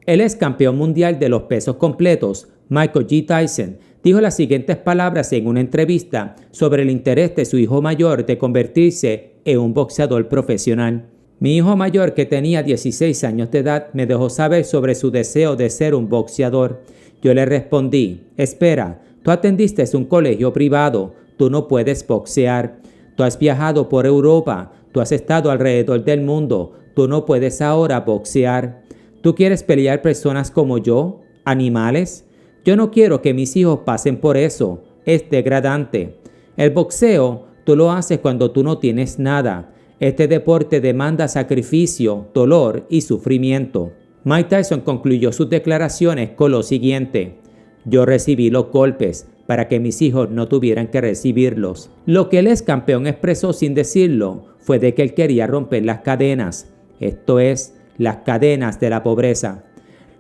El ex campeón mundial de los pesos completos, Michael G. Tyson, dijo las siguientes palabras en una entrevista sobre el interés de su hijo mayor de convertirse en un boxeador profesional. Mi hijo mayor, que tenía 16 años de edad, me dejó saber sobre su deseo de ser un boxeador. Yo le respondí: espera, tú atendiste un colegio privado, tú no puedes boxear. Tú has viajado por Europa, tú has estado alrededor del mundo, tú no puedes ahora boxear. ¿Tú quieres pelear personas como yo? ¿Animales? Yo no quiero que mis hijos pasen por eso. Es degradante. El boxeo, tú lo haces cuando tú no tienes nada. Este deporte demanda sacrificio, dolor y sufrimiento. Mike Tyson concluyó sus declaraciones con lo siguiente: yo recibí los golpes para que mis hijos no tuvieran que recibirlos. Lo que el ex campeón expresó sin decirlo fue de que él quería romper las cadenas, esto es, las cadenas de la pobreza.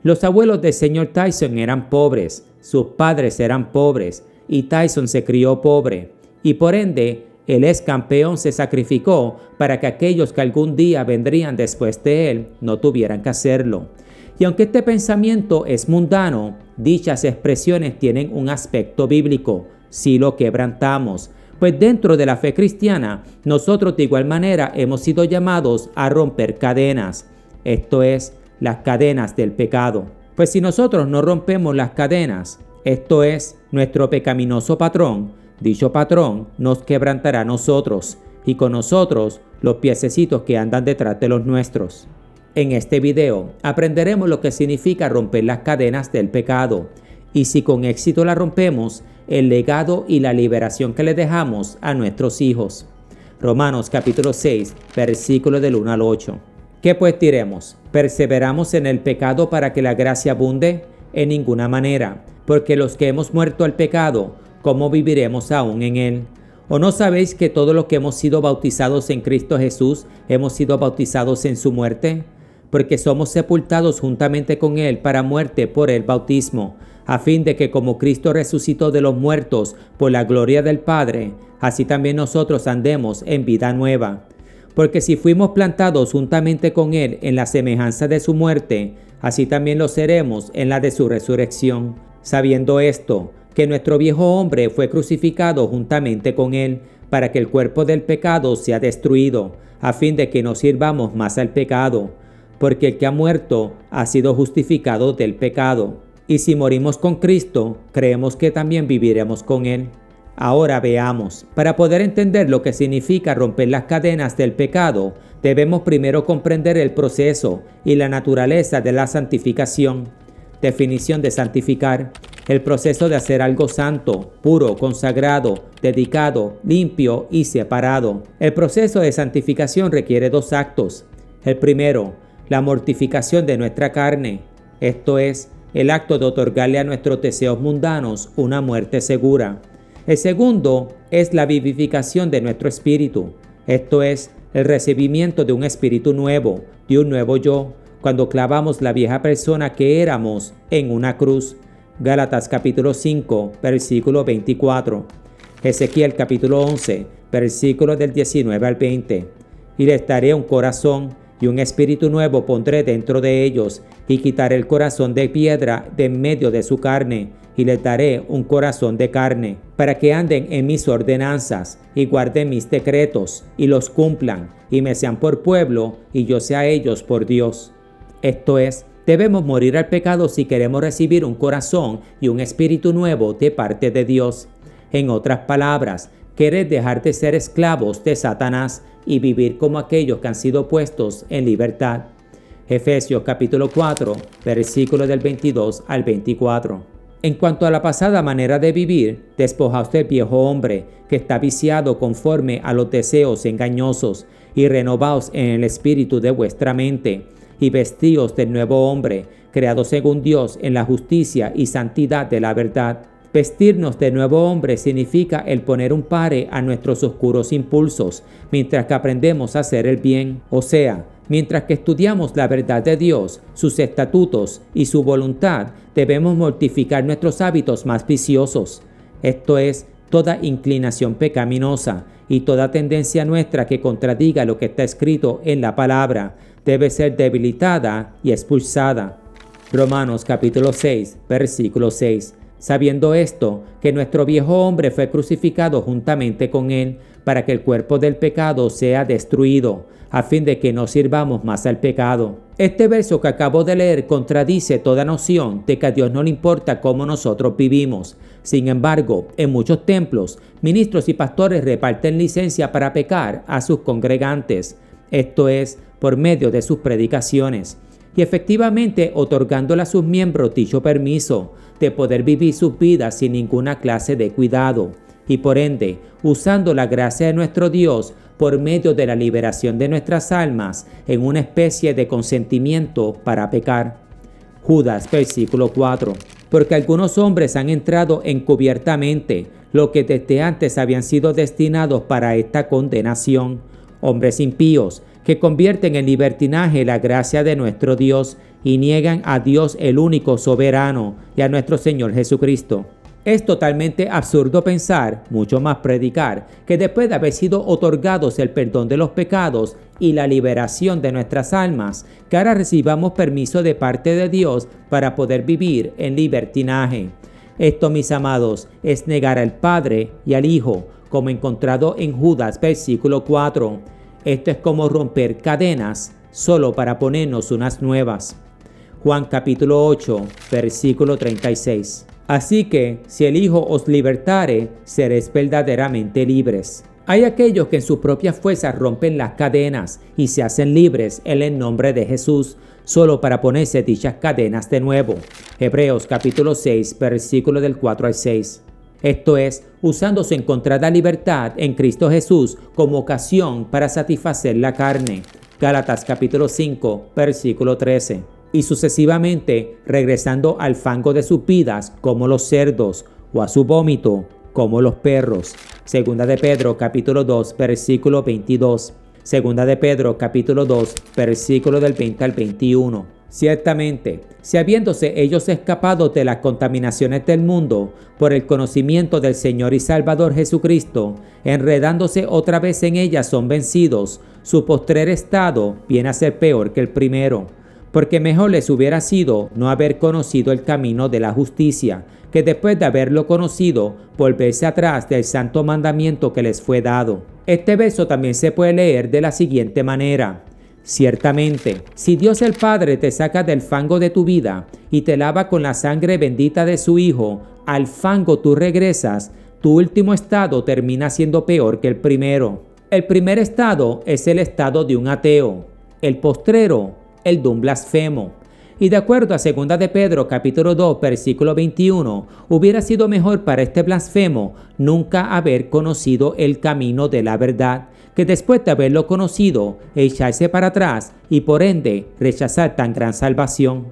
Los abuelos del señor Tyson eran pobres, sus padres eran pobres y Tyson se crió pobre. Y por ende, el ex campeón se sacrificó para que aquellos que algún día vendrían después de él no tuvieran que hacerlo. Y aunque este pensamiento es mundano, dichas expresiones tienen un aspecto bíblico, si lo quebrantamos. Pues dentro de la fe cristiana, nosotros de igual manera hemos sido llamados a romper cadenas, esto es, las cadenas del pecado. Pues si nosotros no rompemos las cadenas, esto es, nuestro pecaminoso patrón, dicho patrón nos quebrantará a nosotros y con nosotros los piececitos que andan detrás de los nuestros. En este video aprenderemos lo que significa romper las cadenas del pecado y si con éxito la rompemos, el legado y la liberación que le dejamos a nuestros hijos. Romanos capítulo 6, versículos del 1 al 8. ¿Qué pues diremos? ¿Perseveramos en el pecado para que la gracia abunde? En ninguna manera, porque los que hemos muerto al pecado, ¿cómo viviremos aún en él? ¿O no sabéis que todos los que hemos sido bautizados en Cristo Jesús, hemos sido bautizados en su muerte? Porque somos sepultados juntamente con él para muerte por el bautismo, a fin de que como Cristo resucitó de los muertos por la gloria del Padre, así también nosotros andemos en vida nueva. Porque si fuimos plantados juntamente con él en la semejanza de su muerte, así también lo seremos en la de su resurrección. Sabiendo esto, que nuestro viejo hombre fue crucificado juntamente con él, para que el cuerpo del pecado sea destruido, a fin de que no sirvamos más al pecado. Porque el que ha muerto ha sido justificado del pecado. Y si morimos con Cristo, creemos que también viviremos con él. Ahora veamos, para poder entender lo que significa romper las cadenas del pecado, debemos primero comprender el proceso y la naturaleza de la santificación. Definición de santificar: el proceso de hacer algo santo, puro, consagrado, dedicado, limpio y separado. El proceso de santificación requiere dos actos. El primero, la mortificación de nuestra carne, esto es, el acto de otorgarle a nuestros deseos mundanos una muerte segura. El segundo es la vivificación de nuestro espíritu, esto es, el recibimiento de un espíritu nuevo, de un nuevo yo, cuando clavamos la vieja persona que éramos en una cruz. Gálatas capítulo 5, versículo 24. Ezequiel capítulo 11, versículos del 19 al 20. Y les daré un corazón y un espíritu nuevo pondré dentro de ellos, y quitaré el corazón de piedra de en medio de su carne, y les daré un corazón de carne, para que anden en mis ordenanzas, y guarden mis decretos, y los cumplan, y me sean por pueblo, y yo sea ellos por Dios. Esto es, debemos morir al pecado si queremos recibir un corazón y un espíritu nuevo de parte de Dios. En otras palabras, querer dejar de ser esclavos de Satanás y vivir como aquellos que han sido puestos en libertad. Efesios capítulo 4, versículos del 22 al 24. En cuanto a la pasada manera de vivir, despojaos del viejo hombre, que está viciado conforme a los deseos engañosos, y renovaos en el espíritu de vuestra mente, y vestíos del nuevo hombre, creado según Dios en la justicia y santidad de la verdad. Vestirnos de nuevo hombre significa el poner un pare a nuestros oscuros impulsos, mientras que aprendemos a hacer el bien, o sea, mientras que estudiamos la verdad de Dios, sus estatutos y su voluntad, debemos mortificar nuestros hábitos más viciosos. Esto es, toda inclinación pecaminosa y toda tendencia nuestra que contradiga lo que está escrito en la palabra, debe ser debilitada y expulsada. Romanos capítulo 6, versículo 6. Sabiendo esto, que nuestro viejo hombre fue crucificado juntamente con él, para que el cuerpo del pecado sea destruido, a fin de que no sirvamos más al pecado. Este verso que acabo de leer contradice toda noción de que a Dios no le importa cómo nosotros vivimos. Sin embargo, en muchos templos, ministros y pastores reparten licencia para pecar a sus congregantes, esto es, por medio de sus predicaciones, y efectivamente otorgándole a sus miembros dicho permiso de poder vivir sus vidas sin ninguna clase de cuidado, y por ende, usando la gracia de nuestro Dios por medio de la liberación de nuestras almas en una especie de consentimiento para pecar. Judas, versículo 4. Porque algunos hombres han entrado encubiertamente, lo que desde antes habían sido destinados para esta condenación, hombres impíos, que convierten en libertinaje la gracia de nuestro Dios y niegan a Dios el único soberano y a nuestro Señor Jesucristo. Es totalmente absurdo pensar, mucho más predicar, que después de haber sido otorgados el perdón de los pecados y la liberación de nuestras almas, que ahora recibamos permiso de parte de Dios para poder vivir en libertinaje. Esto, mis amados, es negar al Padre y al Hijo, como encontrado en Judas, versículo 4. Esto es como romper cadenas solo para ponernos unas nuevas. Juan capítulo 8, versículo 36. Así que, si el Hijo os libertare, seréis verdaderamente libres. Hay aquellos que en sus propias fuerzas rompen las cadenas y se hacen libres en el nombre de Jesús, solo para ponerse dichas cadenas de nuevo. Hebreos capítulo 6, versículo del 4 al 6. Esto es, usando su encontrada libertad en Cristo Jesús como ocasión para satisfacer la carne. Gálatas capítulo 5, versículo 13. Y sucesivamente regresando al fango de sus vidas como los cerdos, o a su vómito como los perros. Segunda de Pedro capítulo 2, versículo 22. Segunda de Pedro capítulo 2, versículo del 20 al 21. Ciertamente, si habiéndose ellos escapado de las contaminaciones del mundo por el conocimiento del Señor y Salvador Jesucristo, enredándose otra vez en ellas son vencidos, su postrer estado viene a ser peor que el primero. Porque mejor les hubiera sido no haber conocido el camino de la justicia, que después de haberlo conocido, volverse atrás del santo mandamiento que les fue dado. Este verso también se puede leer de la siguiente manera. Ciertamente, si Dios el Padre te saca del fango de tu vida y te lava con la sangre bendita de su Hijo, al fango tú regresas, tu último estado termina siendo peor que el primero. El primer estado es el estado de un ateo, el postrero el de un blasfemo. Y de acuerdo a 2 de Pedro capítulo 2 versículo 21, hubiera sido mejor para este blasfemo nunca haber conocido el camino de la verdad, que después de haberlo conocido, echarse para atrás y por ende rechazar tan gran salvación.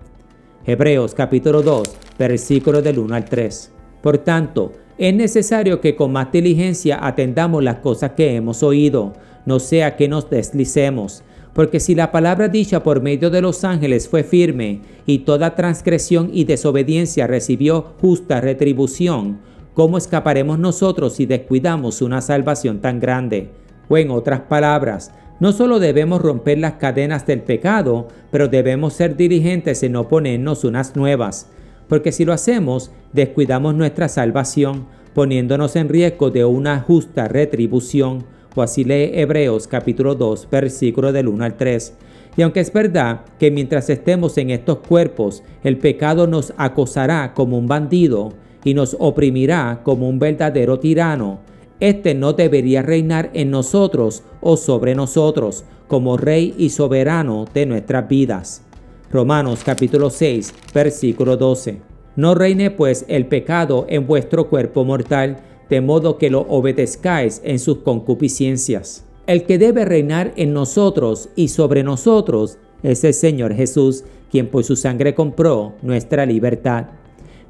Hebreos capítulo 2 versículo del 1 al 3. Por tanto, es necesario que con más diligencia atendamos las cosas que hemos oído, no sea que nos deslicemos. Porque si la palabra dicha por medio de los ángeles fue firme, y toda transgresión y desobediencia recibió justa retribución, ¿cómo escaparemos nosotros si descuidamos una salvación tan grande? O en otras palabras, no solo debemos romper las cadenas del pecado, pero debemos ser diligentes en no ponernos unas nuevas. Porque si lo hacemos, descuidamos nuestra salvación, poniéndonos en riesgo de una justa retribución. O así lee Hebreos capítulo 2, versículo del 1 al 3. Y aunque es verdad que mientras estemos en estos cuerpos, el pecado nos acosará como un bandido y nos oprimirá como un verdadero tirano, este no debería reinar en nosotros o sobre nosotros como rey y soberano de nuestras vidas. Romanos capítulo 6, versículo 12. No reine pues el pecado en vuestro cuerpo mortal, de modo que lo obedezcáis en sus concupiscencias. El que debe reinar en nosotros y sobre nosotros es el Señor Jesús, quien por su sangre compró nuestra libertad.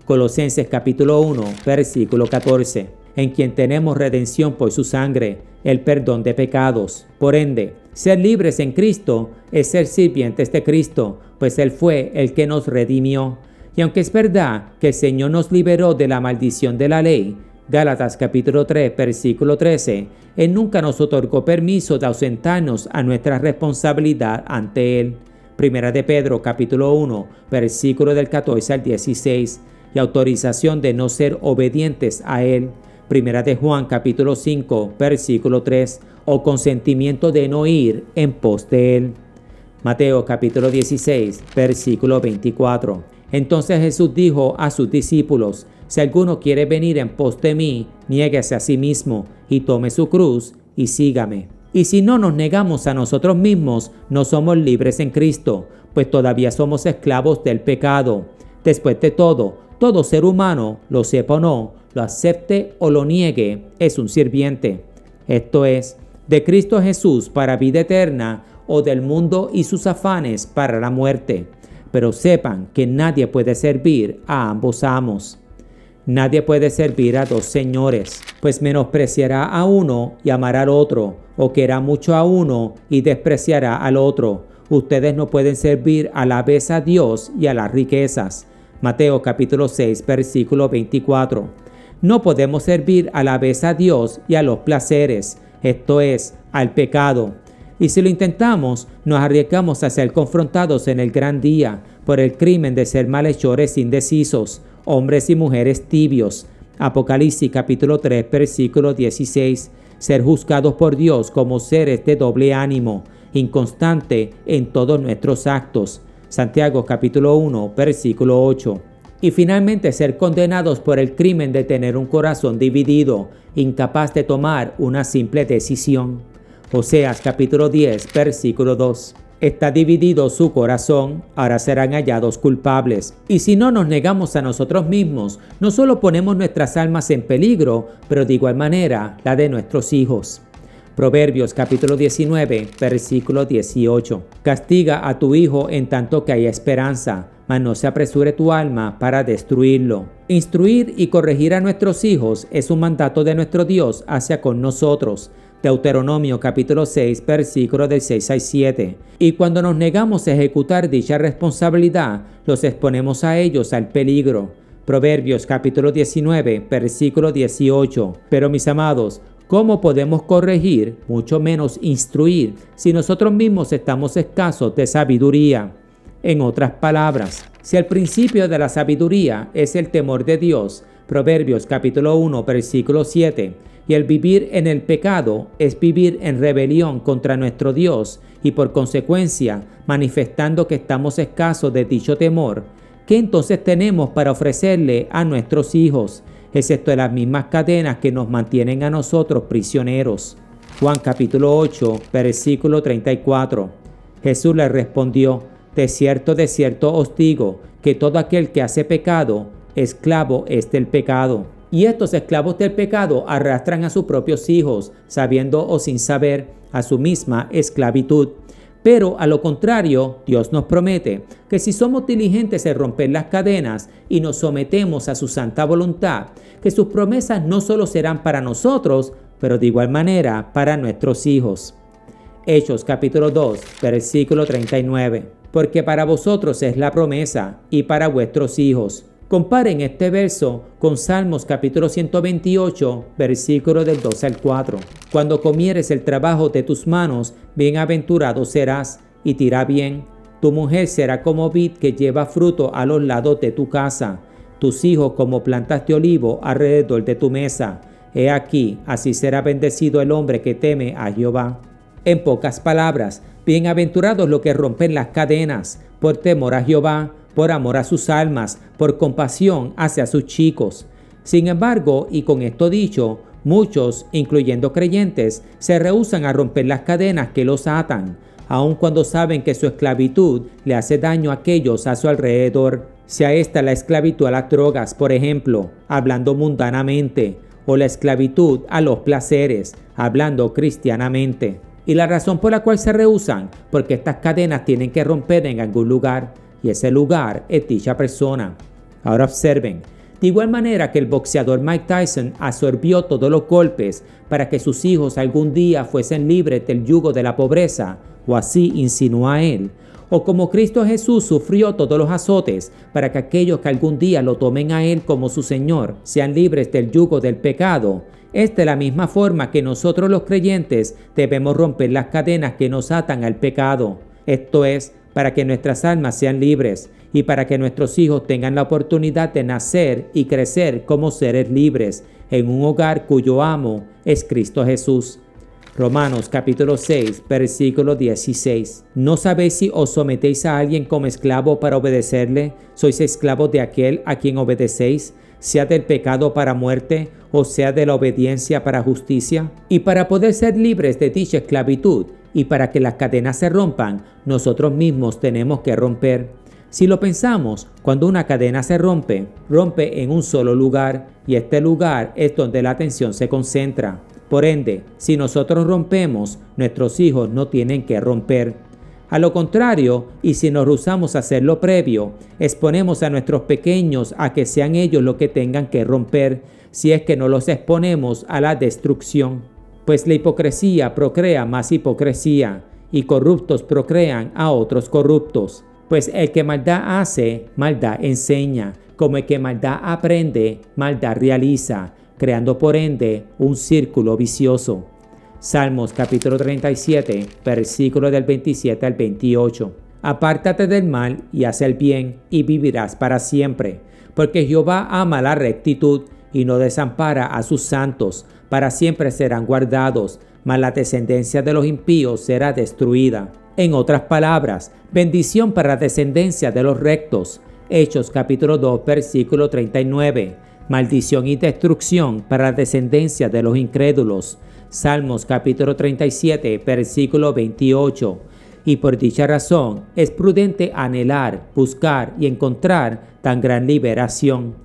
Colosenses capítulo 1, versículo 14. En quien tenemos redención por su sangre, el perdón de pecados. Por ende, ser libres en Cristo es ser sirvientes de Cristo, pues Él fue el que nos redimió. Y aunque es verdad que el Señor nos liberó de la maldición de la ley, Gálatas capítulo 3, versículo 13, Él nunca nos otorgó permiso de ausentarnos a nuestra responsabilidad ante Él. Primera de Pedro capítulo 1, versículo del 14 al 16, y autorización de no ser obedientes a Él. Primera de Juan capítulo 5, versículo 3, o consentimiento de no ir en pos de Él. Mateo capítulo 16, versículo 24. Entonces Jesús dijo a sus discípulos: si alguno quiere venir en pos de mí, niéguese a sí mismo y tome su cruz y sígame. Y si no nos negamos a nosotros mismos, no somos libres en Cristo, pues todavía somos esclavos del pecado. Después de todo ser humano, lo sepa o no, lo acepte o lo niegue, es un sirviente. Esto es, de Cristo Jesús para vida eterna o del mundo y sus afanes para la muerte. Pero sepan que nadie puede servir a ambos amos. Nadie puede servir a dos señores, pues menospreciará a uno y amará al otro, o querrá mucho a uno y despreciará al otro. Ustedes no pueden servir a la vez a Dios y a las riquezas. Mateo capítulo 6, versículo 24. No podemos servir a la vez a Dios y a los placeres, esto es, al pecado. Y si lo intentamos, nos arriesgamos a ser confrontados en el gran día por el crimen de ser malhechores indecisos, hombres y mujeres tibios. Apocalipsis capítulo 3, versículo 16. Ser juzgados por Dios como seres de doble ánimo, inconstante en todos nuestros actos. Santiago capítulo 1, versículo 8. Y finalmente ser condenados por el crimen de tener un corazón dividido, incapaz de tomar una simple decisión. Oseas capítulo 10, versículo 2. Está dividido su corazón, ahora serán hallados culpables. Y si no nos negamos a nosotros mismos, no solo ponemos nuestras almas en peligro, pero de igual manera la de nuestros hijos. Proverbios capítulo 19, versículo 18. Castiga a tu hijo en tanto que haya esperanza, mas no se apresure tu alma para destruirlo. Instruir y corregir a nuestros hijos es un mandato de nuestro Dios hacia con nosotros. Deuteronomio capítulo 6, versículos del 6 al 7. Y cuando nos negamos a ejecutar dicha responsabilidad, los exponemos a ellos al peligro. Proverbios capítulo 19, versículo 18. Pero mis amados, ¿cómo podemos corregir, mucho menos instruir, si nosotros mismos estamos escasos de sabiduría? En otras palabras, si el principio de la sabiduría es el temor de Dios, Proverbios capítulo 1, versículo 7, y el vivir en el pecado es vivir en rebelión contra nuestro Dios y por consecuencia manifestando que estamos escasos de dicho temor, ¿qué entonces tenemos para ofrecerle a nuestros hijos, excepto las mismas cadenas que nos mantienen a nosotros prisioneros? Juan capítulo 8, versículo 34. Jesús le respondió: de cierto os digo, que todo aquel que hace pecado, esclavo es del pecado. Y estos esclavos del pecado arrastran a sus propios hijos, sabiendo o sin saber, a su misma esclavitud. Pero a lo contrario, Dios nos promete que si somos diligentes en romper las cadenas y nos sometemos a su santa voluntad, que sus promesas no solo serán para nosotros, pero de igual manera para nuestros hijos. Hechos capítulo 2, versículo 39. Porque para vosotros es la promesa y para vuestros hijos. Comparen este verso con Salmos capítulo 128, versículo del 2 al 4. Cuando comieres el trabajo de tus manos, bienaventurado serás y te irá bien. Tu mujer será como vid que lleva fruto a los lados de tu casa, tus hijos como plantas de olivo alrededor de tu mesa. He aquí, así será bendecido el hombre que teme a Jehová. En pocas palabras, bienaventurados los que rompen las cadenas, por temor a Jehová, por amor a sus almas, por compasión hacia sus chicos. Sin embargo, y con esto dicho, muchos, incluyendo creyentes, se rehúsan a romper las cadenas que los atan, aun cuando saben que su esclavitud le hace daño a aquellos a su alrededor. Sea esta la esclavitud a las drogas, por ejemplo, hablando mundanamente, o la esclavitud a los placeres, hablando cristianamente. Y la razón por la cual se rehusan, porque estas cadenas tienen que romper en algún lugar, y ese lugar es dicha persona. Ahora observen, de igual manera que el boxeador Mike Tyson absorbió todos los golpes para que sus hijos algún día fuesen libres del yugo de la pobreza, o así insinúa él, o como Cristo Jesús sufrió todos los azotes para que aquellos que algún día lo tomen a él como su Señor sean libres del yugo del pecado, es de la misma forma que nosotros los creyentes debemos romper las cadenas que nos atan al pecado, esto es, para que nuestras almas sean libres y para que nuestros hijos tengan la oportunidad de nacer y crecer como seres libres en un hogar cuyo amo es Cristo Jesús. Romanos capítulo 6, versículo 16. ¿No sabéis si os sometéis a alguien como esclavo para obedecerle? ¿Sois esclavos de aquel a quien obedecéis, sea del pecado para muerte o sea de la obediencia para justicia? Y para poder ser libres de dicha esclavitud y para que las cadenas se rompan, nosotros mismos tenemos que romper. Si lo pensamos, cuando una cadena se rompe en un solo lugar y este lugar es donde la atención se concentra. Por ende, si nosotros rompemos, nuestros hijos no tienen que romper. A lo contrario, y si nos rehusamos a hacer lo previo, exponemos a nuestros pequeños a que sean ellos los que tengan que romper, si es que no los exponemos a la destrucción. Pues la hipocresía procrea más hipocresía, y corruptos procrean a otros corruptos. Pues el que maldad hace, maldad enseña, como el que maldad aprende, maldad realiza, creando por ende un círculo vicioso. Salmos capítulo 37, versículos del 27 al 28. Apártate del mal y haz el bien, y vivirás para siempre, porque Jehová ama la rectitud y no desampara a sus santos, para siempre serán guardados, mas la descendencia de los impíos será destruida. En otras palabras, bendición para la descendencia de los rectos. Hechos capítulo 2, versículo 39. Maldición y destrucción para la descendencia de los incrédulos. Salmos capítulo 37, versículo 28. Y por dicha razón es prudente anhelar, buscar y encontrar tan gran liberación.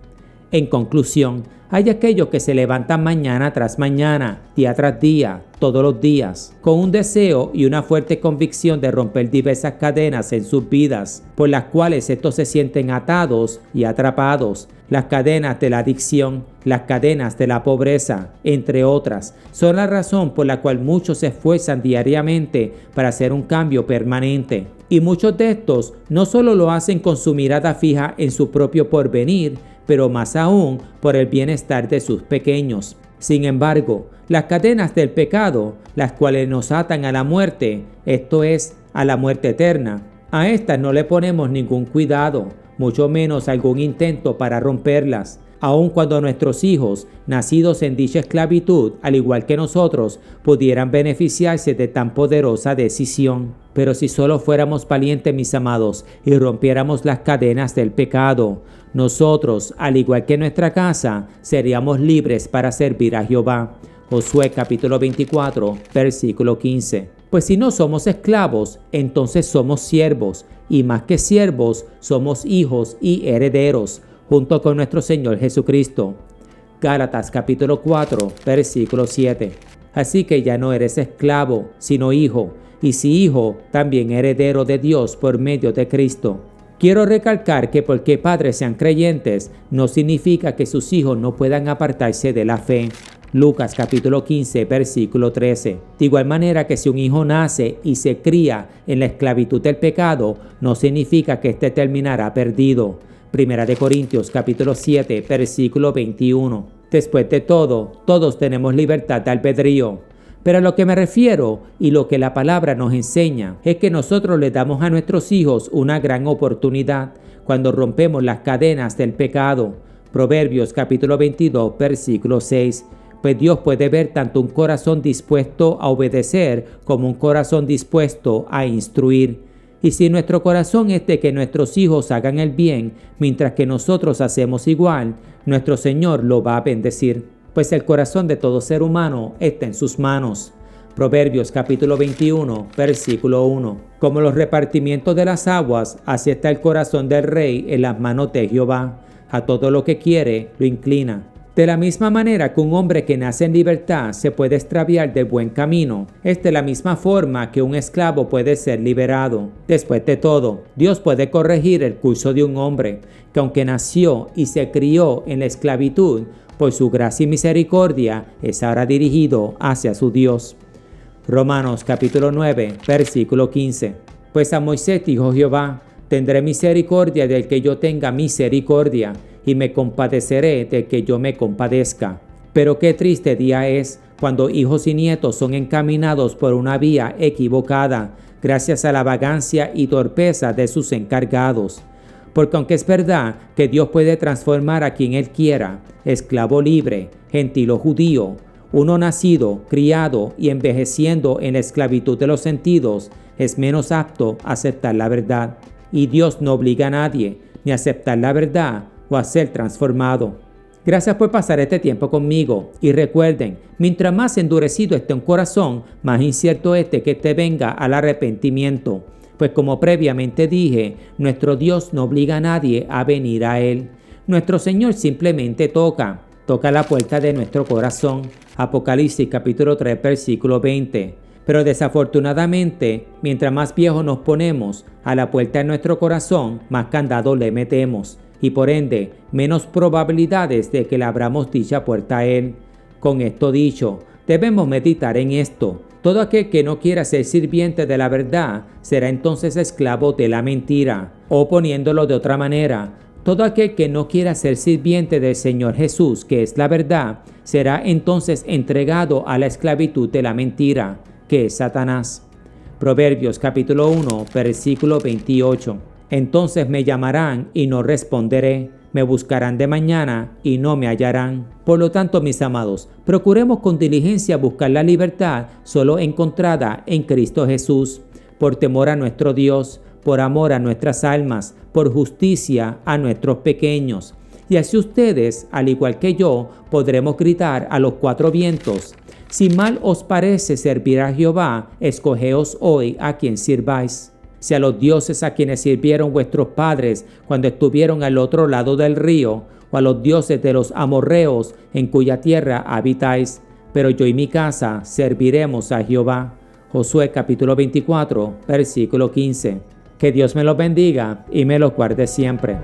En conclusión, hay aquellos que se levantan mañana tras mañana, día tras día, todos los días, con un deseo y una fuerte convicción de romper diversas cadenas en sus vidas, por las cuales estos se sienten atados y atrapados. Las cadenas de la adicción, las cadenas de la pobreza, entre otras, son la razón por la cual muchos se esfuerzan diariamente para hacer un cambio permanente. Y muchos de estos no solo lo hacen con su mirada fija en su propio porvenir, pero más aún por el bienestar de sus pequeños. Sin embargo, las cadenas del pecado, las cuales nos atan a la muerte, esto es, a la muerte eterna, a estas no le ponemos ningún cuidado, mucho menos algún intento para romperlas, aun cuando nuestros hijos, nacidos en dicha esclavitud, al igual que nosotros, pudieran beneficiarse de tan poderosa decisión. Pero si solo fuéramos valientes, mis amados, y rompiéramos las cadenas del pecado, nosotros, al igual que nuestra casa, seríamos libres para servir a Jehová. Josué capítulo 24, versículo 15. Pues si no somos esclavos, entonces somos siervos, y más que siervos, somos hijos y herederos, junto con nuestro Señor Jesucristo. Gálatas capítulo 4, versículo 7. Así que ya no eres esclavo, sino hijo, y si hijo, también heredero de Dios por medio de Cristo. Quiero recalcar que porque padres sean creyentes, no significa que sus hijos no puedan apartarse de la fe. Lucas capítulo 15, versículo 13. De igual manera que si un hijo nace y se cría en la esclavitud del pecado, no significa que éste terminará perdido. Primera de Corintios capítulo 7, versículo 21. Después de todo, todos tenemos libertad de albedrío. Pero a lo que me refiero y lo que la palabra nos enseña es que nosotros le damos a nuestros hijos una gran oportunidad cuando rompemos las cadenas del pecado. Proverbios capítulo 22, versículo 6. Pues Dios puede ver tanto un corazón dispuesto a obedecer como un corazón dispuesto a instruir. Y si nuestro corazón es de que nuestros hijos hagan el bien, mientras que nosotros hacemos igual, nuestro Señor lo va a bendecir. Pues el corazón de todo ser humano está en sus manos. Proverbios capítulo 21, versículo 1. Como los repartimientos de las aguas, así está el corazón del rey en las manos de Jehová. A todo lo que quiere, lo inclina. De la misma manera que un hombre que nace en libertad se puede extraviar del buen camino, es de la misma forma que un esclavo puede ser liberado. Después de todo, Dios puede corregir el curso de un hombre que aunque nació y se crió en la esclavitud, por su gracia y misericordia es ahora dirigido hacia su Dios. Romanos capítulo 9, versículo 15. Pues a Moisés dijo Jehová: tendré misericordia del que yo tenga misericordia, y me compadeceré del que yo me compadezca. Pero qué triste día es cuando hijos y nietos son encaminados por una vía equivocada, gracias a la vagancia y torpeza de sus encargados. Porque aunque es verdad que Dios puede transformar a quien Él quiera, esclavo libre, gentil o judío, uno nacido, criado y envejeciendo en la esclavitud de los sentidos, es menos apto a aceptar la verdad. Y Dios no obliga a nadie, ni a aceptar la verdad o a ser transformado. Gracias por pasar este tiempo conmigo. Y recuerden, mientras más endurecido esté un corazón, más incierto es de que te venga al arrepentimiento. Pues como previamente dije, nuestro Dios no obliga a nadie a venir a Él. Nuestro Señor simplemente toca la puerta de nuestro corazón. Apocalipsis capítulo 3, versículo 20. Pero desafortunadamente, mientras más viejos nos ponemos a la puerta de nuestro corazón, más candado le metemos. Y por ende, menos probabilidades de que le abramos dicha puerta a Él. Con esto dicho, debemos meditar en esto. Todo aquel que no quiera ser sirviente de la verdad será entonces esclavo de la mentira. O poniéndolo de otra manera, todo aquel que no quiera ser sirviente del Señor Jesús, que es la verdad, será entonces entregado a la esclavitud de la mentira, que es Satanás. Proverbios capítulo 1, versículo 28. Entonces me llamarán y no responderé. Me buscarán de mañana y no me hallarán. Por lo tanto, mis amados, procuremos con diligencia buscar la libertad solo encontrada en Cristo Jesús, por temor a nuestro Dios, por amor a nuestras almas, por justicia a nuestros pequeños. Y así ustedes, al igual que yo, podremos gritar a los cuatro vientos: si mal os parece servir a Jehová, escogeos hoy a quien sirváis. Si a los dioses a quienes sirvieron vuestros padres cuando estuvieron al otro lado del río, o a los dioses de los amorreos en cuya tierra habitáis, pero yo y mi casa serviremos a Jehová. Josué capítulo 24, versículo 15. Que Dios me los bendiga y me los guarde siempre.